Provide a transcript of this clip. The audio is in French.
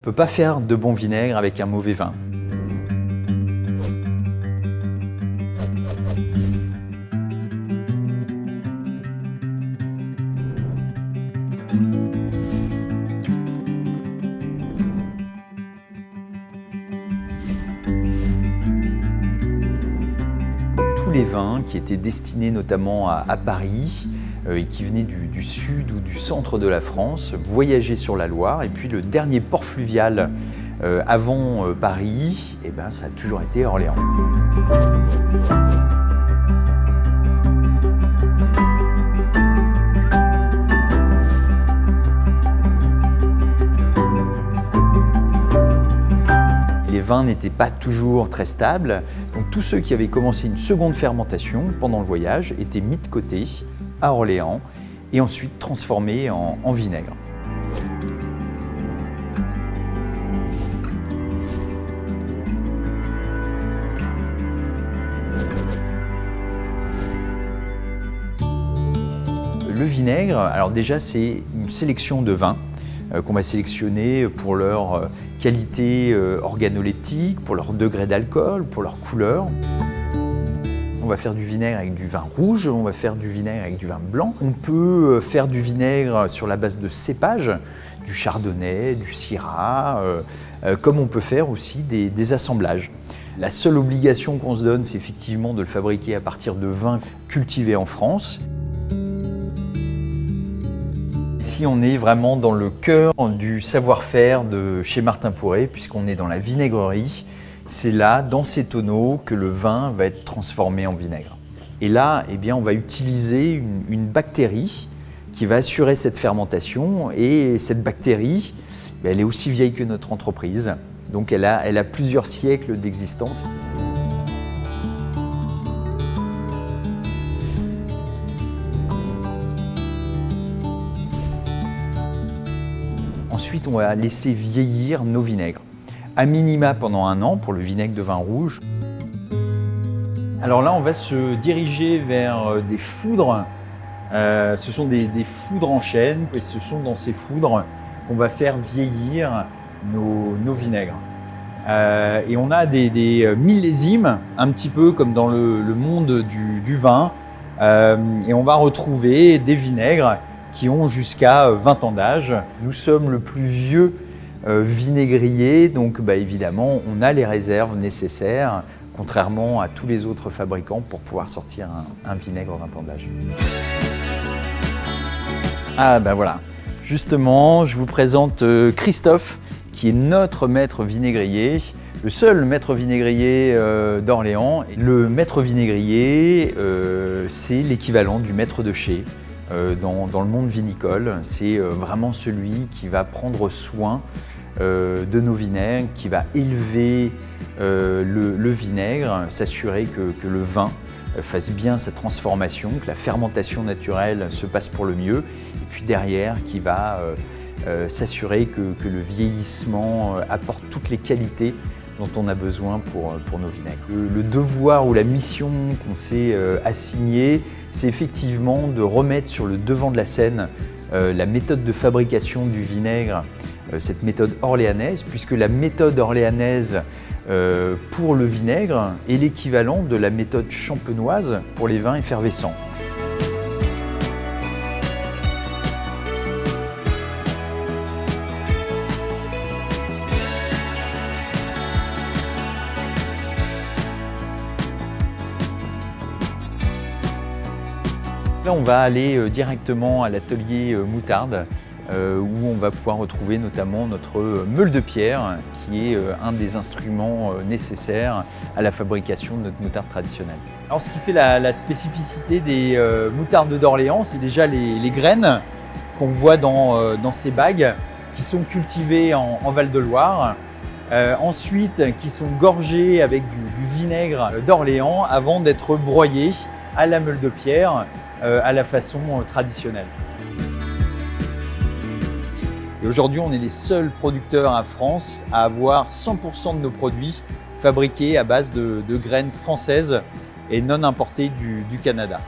On ne peut pas faire de bon vinaigre avec un mauvais vin. Tous les vins qui étaient destinés notamment à Paris et qui venaient du sud ou du centre de la France voyageaient sur la Loire. Et puis le dernier port fluvial avant Paris, ça a toujours été Orléans. Les vins n'étaient pas toujours très stables, donc tous ceux qui avaient commencé une seconde fermentation pendant le voyage étaient mis de côté à Orléans et ensuite transformés en vinaigre. Le vinaigre, alors déjà c'est une sélection de vins qu'on va sélectionner pour leur qualité organoleptique, pour leur degré d'alcool, pour leur couleur. On va faire du vinaigre avec du vin rouge, on va faire du vinaigre avec du vin blanc. On peut faire du vinaigre sur la base de cépages, du chardonnay, du syrah, comme on peut faire aussi des assemblages. La seule obligation qu'on se donne, c'est effectivement de le fabriquer à partir de vins cultivés en France. Ici, on est vraiment dans le cœur du savoir-faire de chez Martin Pourret, puisqu'on est dans la vinaigrerie. C'est là, dans ces tonneaux, que le vin va être transformé en vinaigre. Et là, on va utiliser une bactérie qui va assurer cette fermentation. Et cette bactérie, elle est aussi vieille que notre entreprise. Donc elle a plusieurs siècles d'existence. Ensuite, on va laisser vieillir nos vinaigres, à minima pendant 1 an pour le vinaigre de vin rouge. Alors là, on va se diriger vers des foudres. Ce sont des foudres en chêne et ce sont dans ces foudres qu'on va faire vieillir nos vinaigres. Et on a des millésimes, un petit peu comme dans le monde du vin. Et on va retrouver des vinaigres qui ont jusqu'à 20 ans d'âge. Nous sommes le plus vieux vinaigrier, donc évidemment on a les réserves nécessaires, contrairement à tous les autres fabricants, pour pouvoir sortir un vinaigre 20 ans d'âge. Voilà, justement je vous présente Christophe, qui est notre maître vinaigrier, le seul maître vinaigrier d'Orléans. Le maître vinaigrier, c'est l'équivalent du maître de chai. Dans le monde vinicole, c'est vraiment celui qui va prendre soin de nos vinaigres, qui va élever le vinaigre, s'assurer que le vin fasse bien sa transformation, que la fermentation naturelle se passe pour le mieux, et puis derrière qui va s'assurer que le vieillissement apporte toutes les qualités dont on a besoin pour nos vinaigres. Le devoir ou la mission qu'on s'est assignée, c'est effectivement de remettre sur le devant de la scène la méthode de fabrication du vinaigre, cette méthode orléanaise, puisque la méthode orléanaise pour le vinaigre est l'équivalent de la méthode champenoise pour les vins effervescents. Là, on va aller directement à l'atelier moutarde où on va pouvoir retrouver notamment notre meule de pierre qui est un des instruments nécessaires à la fabrication de notre moutarde traditionnelle. Alors, ce qui fait la spécificité des moutardes d'Orléans, c'est déjà les graines qu'on voit dans ces bagues qui sont cultivées en Val-de-Loire. Ensuite, qui sont gorgées avec du vinaigre d'Orléans avant d'être broyées à la meule de pierre à la façon traditionnelle. Et aujourd'hui, on est les seuls producteurs en France à avoir 100% de nos produits fabriqués à base de graines françaises et non importées du Canada.